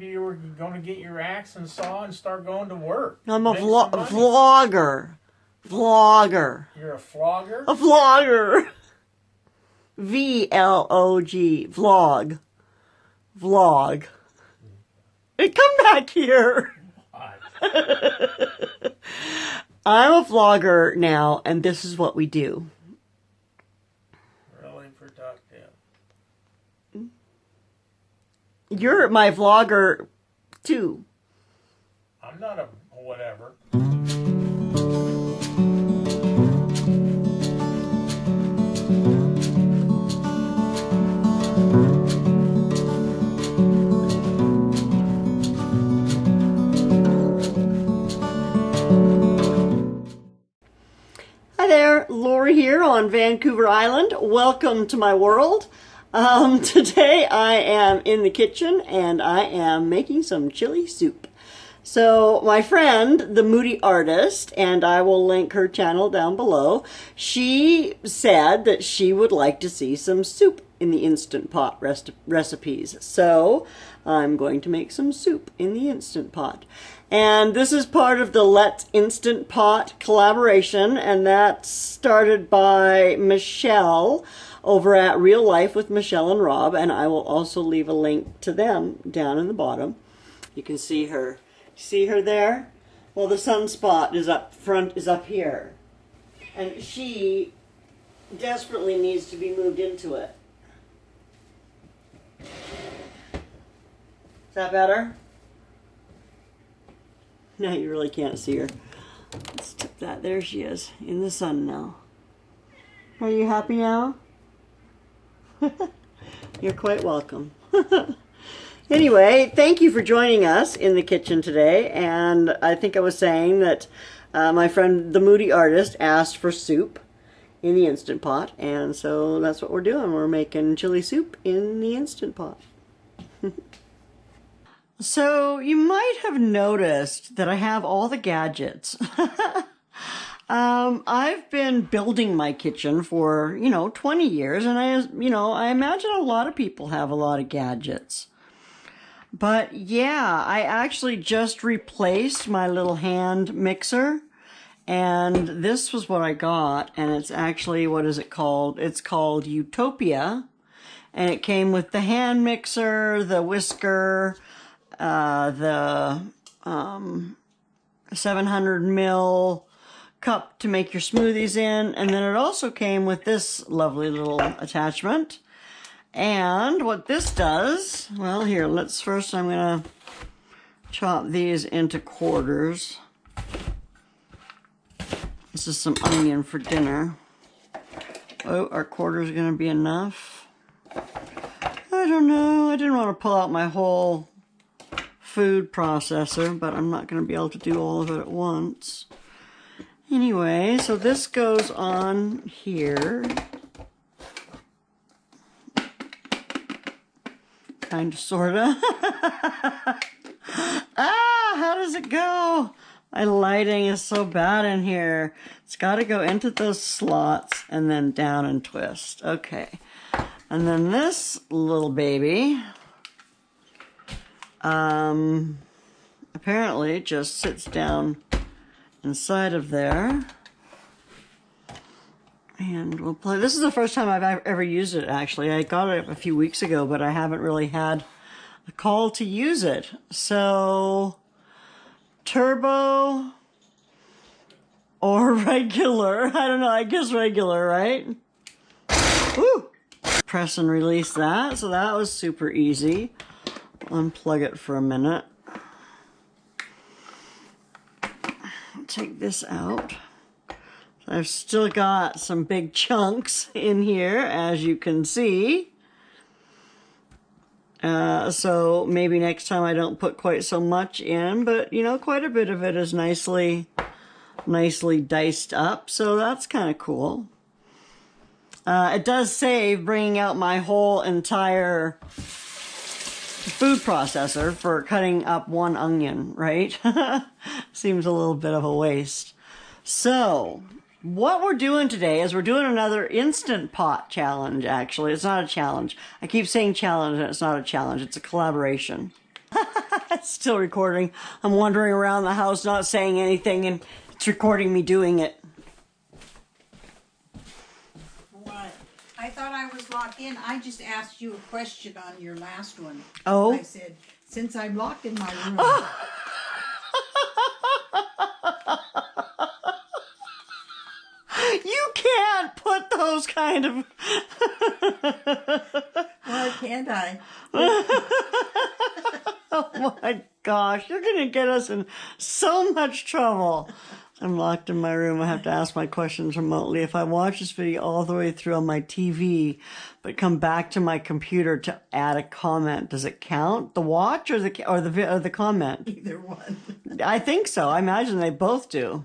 You were going to get your axe and saw and start going to work. I'm a vlogger. Vlogger. You're a flogger? A vlogger. V-L-O-G. Vlog. Vlog. Hey, come back here. I'm a vlogger now, and this is what we do. Really productive. You're my vlogger, too. I'm not a whatever. Hi there, Lorrie here on Vancouver Island. Welcome to my world. Today I am in the kitchen and I am making some chili soup. So my friend, the Moody artist, and I will link her channel down below, she said that she would like to see some soup in the Instant Pot recipes. So I'm going to make some soup in the Instant Pot. And this is part of the Let's Instant Pot collaboration, and that's started by Michelle over at Real Life with Michelle and Rob, and I will also leave a link to them down in the bottom. You can see her. See her there? Well, the sunspot is up front, is up here. And she desperately needs to be moved into it. Is that better? No, you really can't see her. Let's tip that. There she is, in the sun now. Are you happy now? You're quite welcome. Anyway, thank you for joining us in the kitchen today. And I think I was saying that my friend, the Moody artist, asked for soup in the Instant Pot. And so that's what we're doing. We're making chili soup in the Instant Pot. So you might have noticed that I have all the gadgets. I've been building my kitchen for, 20 years, and I imagine a lot of people have a lot of gadgets. But yeah, I actually just replaced my little hand mixer, and this was what I got, and it's actually, what is it called? It's called Utopia, and it came with the hand mixer, the whisker, the 700 ml cup to make your smoothies in, and then it also came with this lovely little attachment. And what this does, well, here, I'm gonna chop these into quarters. This is some onion for dinner. Oh, our quarters gonna be enough? I don't know. I didn't want to pull out my whole food processor, but I'm not going to be able to do all of it at once. Anyway, so this goes on here. Kind of, sort of. How does it go? My lighting is so bad in here. It's got to go into those slots and then down and twist. Okay. And then this little baby apparently just sits down inside of there, and we'll play. This is the first time I've ever used it, actually. I got it a few weeks ago, but I haven't really had a call to use it. So, turbo or regular? I don't know, I guess regular, right? Woo! Press and release that, so that was super easy. Unplug it for a minute. Take this out. I've still got some big chunks in here, as you can see. So maybe next time I don't put quite so much in, but quite a bit of it is nicely diced up, so that's kind of cool. It does save bringing out my whole entire food processor for cutting up one onion, right? Seems a little bit of a waste. So, what we're doing today is we're doing another Instant Pot challenge, actually. It's not a challenge. I keep saying challenge, and it's not a challenge. It's a collaboration. It's still recording. I'm wandering around the house not saying anything, and it's recording me doing it. What? I thought I was locked in. I just asked you a question on your last one. Oh? I said, since I'm locked in my room. You can't put those kind of... Why can't I? Oh my gosh, you're going to get us in so much trouble. I'm locked in my room. I have to ask my questions remotely. If I watch this video all the way through on my TV, but come back to my computer to add a comment, does it count? The watch or the comment? Either one. I think so. I imagine they both do.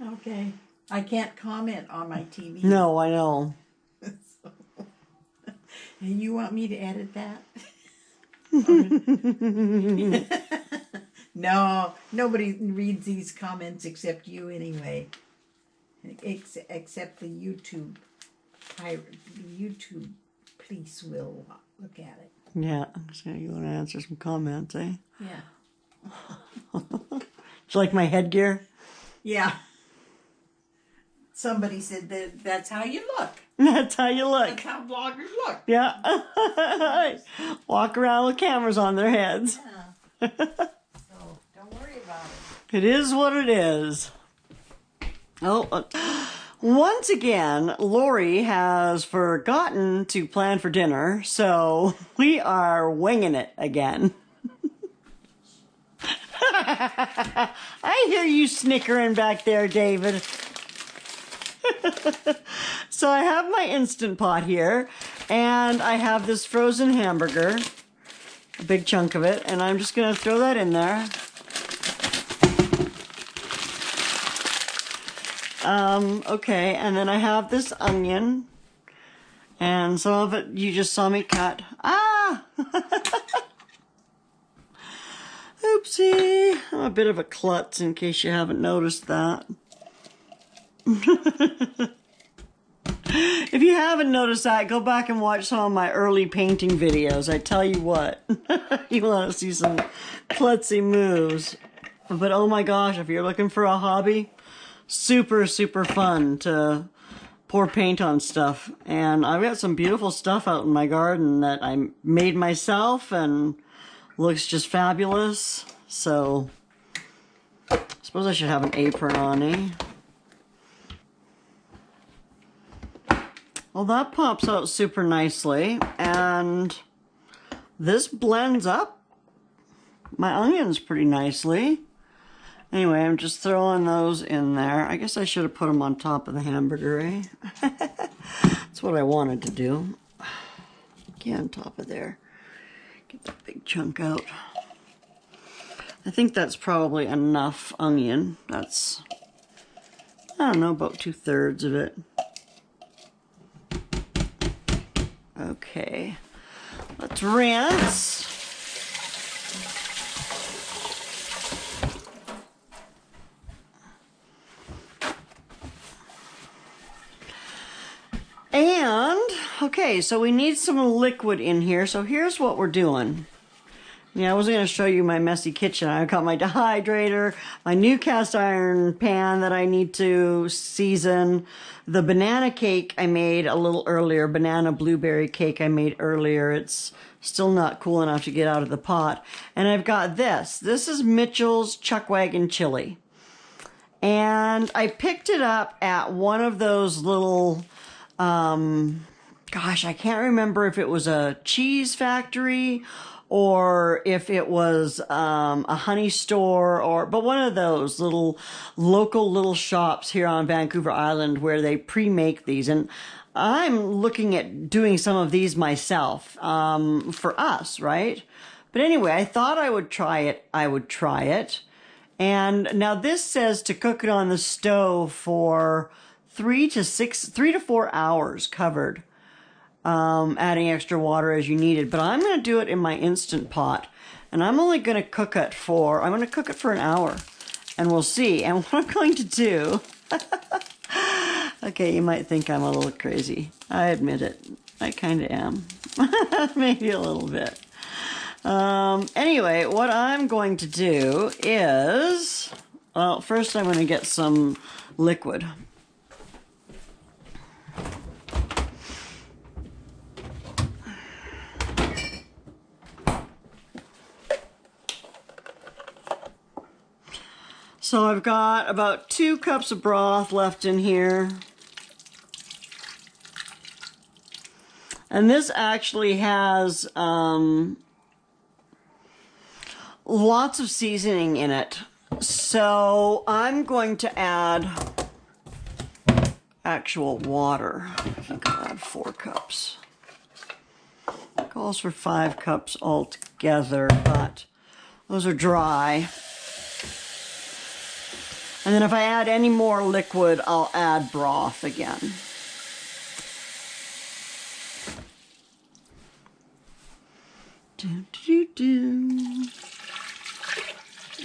Okay. I can't comment on my TV. No, I know. So, and you want me to edit that? No, nobody reads these comments except you anyway. Except the YouTube police will look at it. Yeah, so you want to answer some comments, eh? Yeah. Do you like my headgear? Yeah. Somebody said that's how you look. That's how you look. That's how bloggers look. Yeah. Walk around with cameras on their heads. Yeah. So don't worry about it. It is what it is. Oh, once again, Lorrie has forgotten to plan for dinner, so we are winging it again. I hear you snickering back there, David. So I have my Instant Pot here, and I have this frozen hamburger, a big chunk of it, and I'm just going to throw that in there. Okay, and then I have this onion, and some of it you just saw me cut. Ah! Oopsie! I'm a bit of a klutz in case you haven't noticed that. If you haven't noticed that, go back and watch some of my early painting videos. I tell you what, you want to see some klutzy moves. But oh my gosh, if you're looking for a hobby, super, super fun to pour paint on stuff. And I've got some beautiful stuff out in my garden that I made myself and looks just fabulous. So, I suppose I should have an apron on, eh? Well, that pops out super nicely, and this blends up my onions pretty nicely. Anyway, I'm just throwing those in there. I guess I should have put them on top of the hamburger, eh? That's what I wanted to do. Get on top of there. Get that big chunk out. I think that's probably enough onion. That's, I don't know, about 2/3 of it. Okay, let's rinse. And, okay, so we need some liquid in here. So here's what we're doing. Yeah, I wasn't going to show you my messy kitchen. I've got my dehydrator, my new cast iron pan that I need to season, the banana cake I made a little earlier, banana blueberry cake I made earlier. It's still not cool enough to get out of the pot. And I've got this. This is Mitchell's Chuck Wagon chili. And I picked it up at one of those little, gosh, I can't remember if it was a cheese factory or if it was a honey store, but one of those local little shops here on Vancouver Island where they pre-make these. And I'm looking at doing some of these myself for us, right? But anyway, I thought I would try it. And now this says to cook it on the stove for 3 to 4 hours covered. Adding extra water as you needed, but I'm going to do it in my Instant Pot, and I'm only going to cook it for an hour, and we'll see. And what I'm going to do, okay, you might think I'm a little crazy. I admit it. I kind of am. Maybe a little bit. Anyway, what I'm going to do is, well, first I'm going to get some liquid. So I've got about 2 cups of broth left in here. And this actually has lots of seasoning in it. So I'm going to add actual water. I think I'll add 4 cups. It calls for 5 cups altogether, but those are dry. And then if I add any more liquid, I'll add broth again.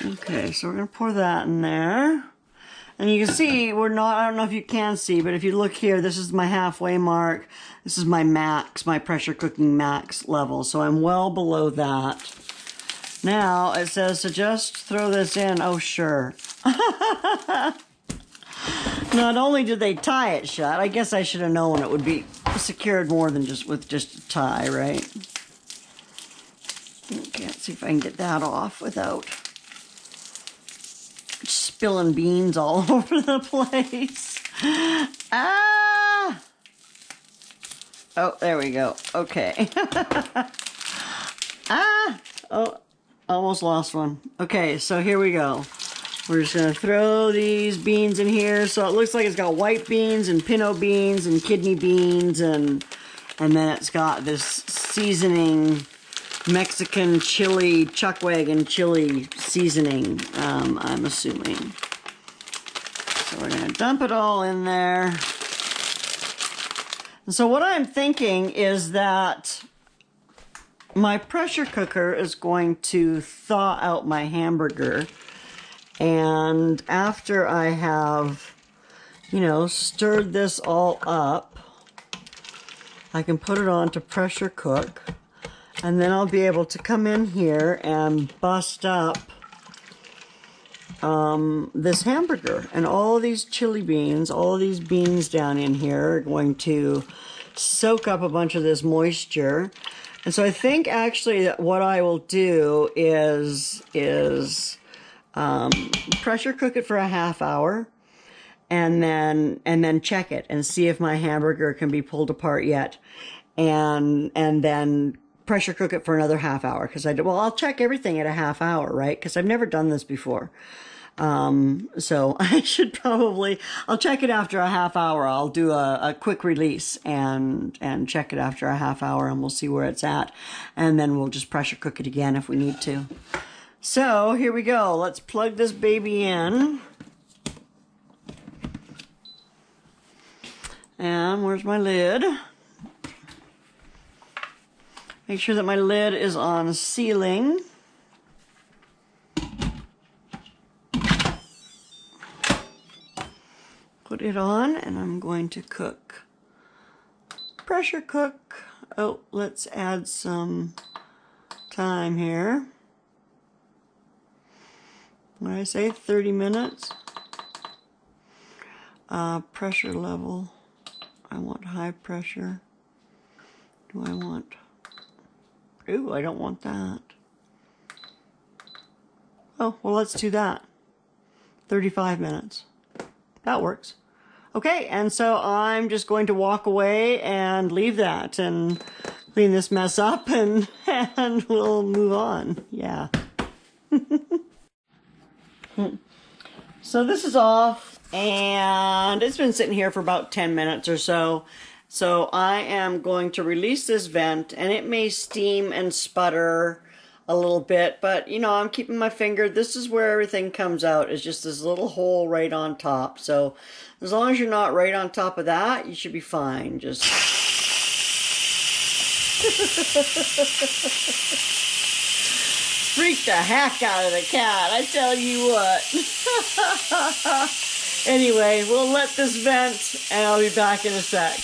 Okay, so we're going to pour that in there. And you can see, we're not, I don't know if you can see, but if you look here, this is my halfway mark. This is my max, my pressure cooking max level. So I'm well below that. Now it says to just throw this in. Oh, sure. Not only did they tie it shut, I guess I should have known it would be secured more than just with just a tie, right? Okay, let's see if I can get that off without spilling beans all over the place. Ah! Oh, there we go. Okay. Ah! Oh, almost lost one. Okay, so here we go. We're just gonna throw these beans in here. So it looks like it's got white beans and pinto beans and kidney beans and then it's got this seasoning, Mexican chili, chuckwagon chili seasoning, I'm assuming. So we're gonna dump it all in there. And so what I'm thinking is that my pressure cooker is going to thaw out my hamburger. And after I have, you know, stirred this all up, I can put it on to pressure cook. And then I'll be able to come in here and bust up this hamburger. And all these chili beans, all these beans down in here are going to soak up a bunch of this moisture. And so I think actually that what I will do is pressure cook it for a half hour and then check it and see if my hamburger can be pulled apart yet. And then pressure cook it for another half hour because I'll check everything at a half hour, right? Because I've never done this before. So I should probably, I'll check it after a half hour. I'll do a quick release and check it after a half hour and we'll see where it's at. And then we'll just pressure cook it again if we need to. So here we go. Let's plug this baby in. And where's my lid? Make sure that my lid is on sealing. Put it on and I'm going to cook. Pressure cook. Oh, let's add some time here. What did I say? 30 minutes. Pressure level. I want high pressure. Do I want... Ooh, I don't want that. Oh, well, let's do that. 35 minutes. That works. Okay, and so I'm just going to walk away and leave that and clean this mess up and we'll move on. Yeah. So this is off and it's been sitting here for about 10 minutes or so. So I am going to release this vent and it may steam and sputter a little bit, but you know, I'm keeping my finger. This is where everything comes out. It's just this little hole right on top. So as long as you're not right on top of that, you should be fine. Just freaked the heck out of the cat, I tell you what. Anyway, we'll let this vent and I'll be back in a sec.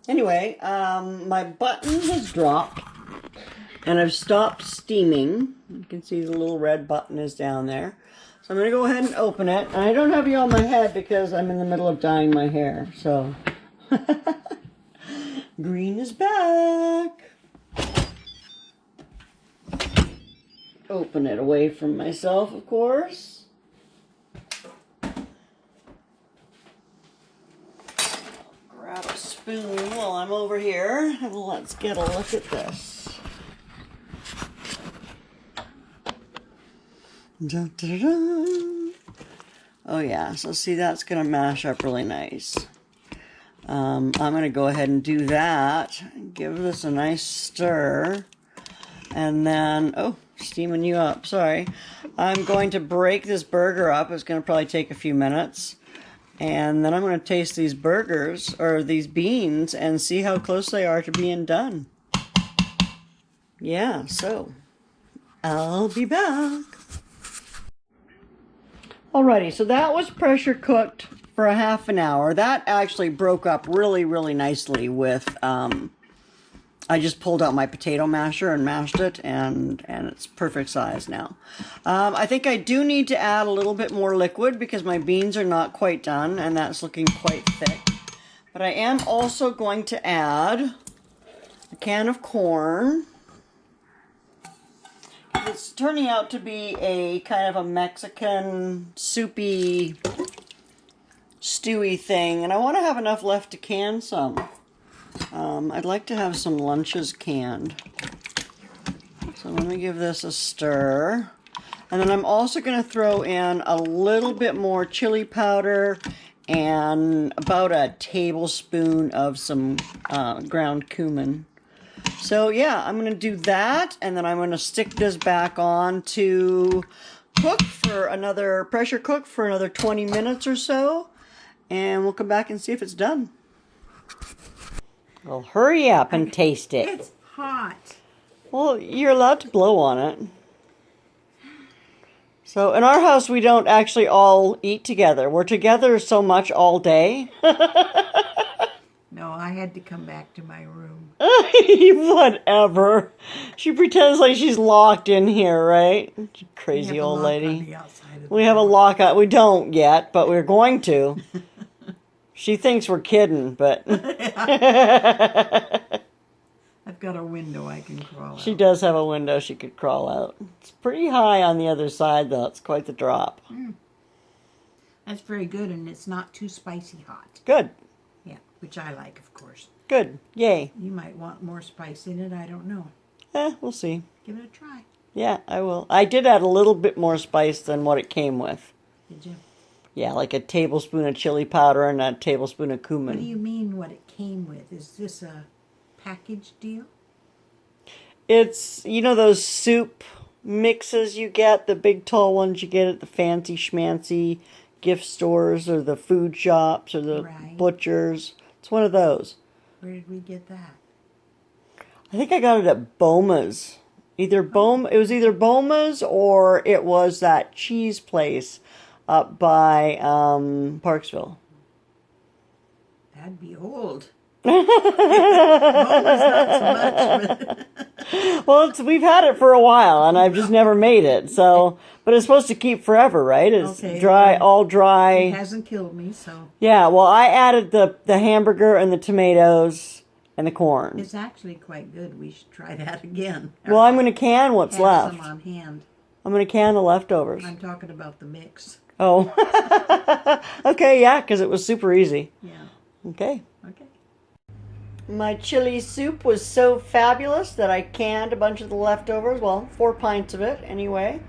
Anyway, my button has dropped and I've stopped steaming. You can see the little red button is down there. So I'm going to go ahead and open it. And I don't have you on my head because I'm in the middle of dyeing my hair. So green is back. Open it away from myself, of course. Grab a spoon while I'm over here, and let's get a look at this. Dun, dun, dun. Oh yeah, so see, that's going to mash up really nice. I'm going to go ahead and do that. Give this a nice stir. And then, oh, steaming you up, sorry. I'm going to break this burger up. It's going to probably take a few minutes. And then I'm going to taste these burgers, or these beans, and see how close they are to being done. Yeah, so I'll be back. Alrighty, so that was pressure cooked for a half an hour. That actually broke up really, really nicely with, I just pulled out my potato masher and mashed it, and it's perfect size now. I think I do need to add a little bit more liquid because my beans are not quite done, and that's looking quite thick. But I am also going to add a can of corn. It's turning out to be a kind of a Mexican soupy, stewy thing, and I want to have enough left to can some. I'd like to have some lunches canned. So let me give this a stir. And then I'm also going to throw in a little bit more chili powder and about a tablespoon of some ground cumin. So yeah, I'm going to do that, and then I'm going to stick this back on to cook for another, pressure cook for another 20 minutes or so, and we'll come back and see if it's done. Well, hurry up and taste it. It's hot. Well, you're allowed to blow on it. So in our house, we don't actually all eat together. We're together so much all day. No, I had to come back to my room. Whatever. She pretends like she's locked in here, right? Crazy old lady. We have a lock out. We don't yet, but we're going to. She thinks we're kidding, but... I've got a window I can crawl out. She does have a window she could crawl out. It's pretty high on the other side, though. It's quite the drop. That's very good, and it's not too spicy hot. Good. Yeah, which I like, of course. Good. Yay. You might want more spice in it. I don't know. We'll see. Give it a try. Yeah, I will. I did add a little bit more spice than what it came with. Did you? Yeah, like a tablespoon of chili powder and a tablespoon of cumin. What do you mean what it came with? Is this a package deal? It's, you know those soup mixes you get, the big tall ones you get at the fancy schmancy gift stores or the food shops or the butchers. It's one of those. Where did we get that? I think I got it at Boma's. It was either Boma's or it was that cheese place up by Parksville. That'd be old. Boma's not so much. Well, we've had it for a while, and I've just never made it. So, but it's supposed to keep forever, right? It's dry, all dry. It hasn't killed me, so. Yeah, well, I added the hamburger and the tomatoes and the corn. It's actually quite good. We should try that again. Well, I'm going to can what's left. Some on hand. I'm going to can the leftovers. I'm talking about the mix. Oh. Okay, yeah, because it was super easy. Yeah. Okay. Okay. My chili soup was so fabulous that I canned a bunch of the leftovers. Well, 4 pints of it anyway.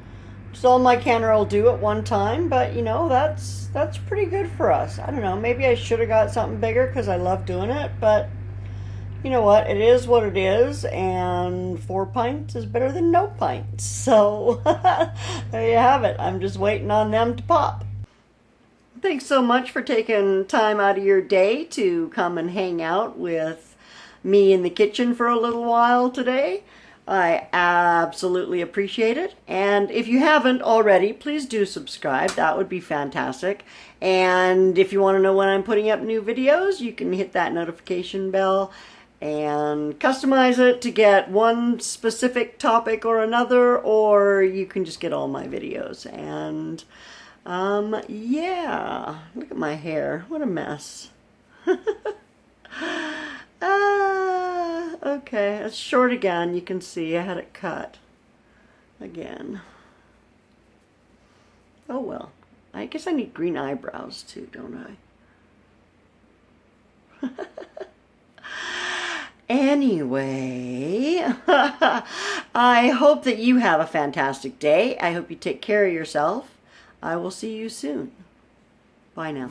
It's all my canner will do at one time, but you know, that's pretty good for us. I don't know, maybe I should have got something bigger because I love doing it, but you know what, it is what it is, and 4 pints is better than no pints. So there you have it. I'm just waiting on them to pop. Thanks so much for taking time out of your day to come and hang out with me in the kitchen for a little while today. I absolutely appreciate it. And if you haven't already, please do subscribe. That would be fantastic. And if you want to know when I'm putting up new videos, you can hit that notification bell and customize it to get one specific topic or another, or you can just get all my videos. And yeah, look at my hair. What a mess. Okay, it's short again. You can see I had it cut again. Oh well. I guess I need green eyebrows too, don't I? Anyway, I hope that you have a fantastic day. I hope you take care of yourself. I will see you soon. Bye now.